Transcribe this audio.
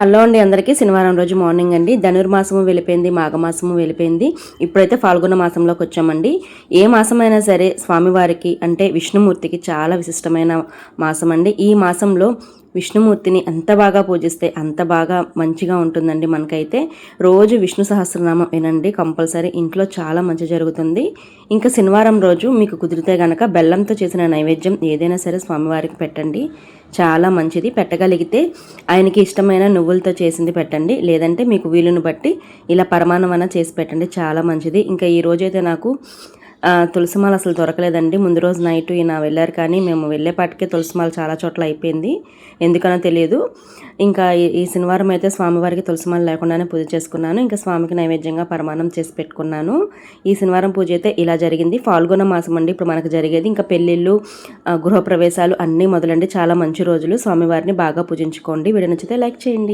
Hello అండి అందరికీ శనివారం రోజు మార్నింగ్ అండి. ధనుర్మాసము వెళ్ళిపోయింది, మాఘమాసము వెళ్ళిపోయింది. ఇప్పుడైతే ఫాల్గుణ మాసంలోకి వచ్చామండి. ఏ మాసమైనా సరే స్వామివారికి అంటే విష్ణుమూర్తికి చాలా విశిష్టమైన మాసం అండి. ఈ మాసంలో విష్ణుమూర్తిని ఎంత బాగా పూజిస్తే అంత బాగా మంచిగా ఉంటుందండి. మనకైతే రోజు విష్ణు సహస్రనామం వినండి, కంపల్సరీ ఇంట్లో చాలా మంచి జరుగుతుంది. ఇంకా శనివారం రోజు మీకు కుదిరితే గనక బెల్లంతో చేసిన నైవేద్యం ఏదైనా సరే స్వామివారికి పెట్టండి, చాలా మంచిది. పెట్టగలిగితే ఆయనకి ఇష్టమైన నువ్వులతో చేసింది పెట్టండి, లేదంటే మీకు వీలును బట్టి ఇలా పరమాన్నం అన్న చేసి పెట్టండి, చాలా మంచిది. ఇంకా ఈ రోజైతే నాకు తులసిమాల అసలు దొరకలేదండి. ముందు రోజు నైట్ ఈయన వెళ్ళారు, కానీ మేము వెళ్ళేపాటికే తులసిమాల చాలా చోట్ల అయిపోయింది, ఎందుకనో తెలియదు. ఇంకా ఈ శనివారం అయితే స్వామివారికి తులసిమాల లేకుండానే పూజ చేసుకున్నాను. ఇంకా స్వామికి నైవేద్యంగా పరమాన్నం చేసి పెట్టుకున్నాను. ఈ శనివారం పూజ అయితే ఇలా జరిగింది. ఫాల్గుణ మాసం అండి ఇప్పుడు మనకు జరిగేది. ఇంకా పెళ్ళిళ్ళు, గృహప్రవేశాలు అన్నీ మొదలండి. చాలా మంచి రోజులు. స్వామివారిని బాగా పూజించుకోండి. వీడియో నచ్చితే లైక్ చేయండి.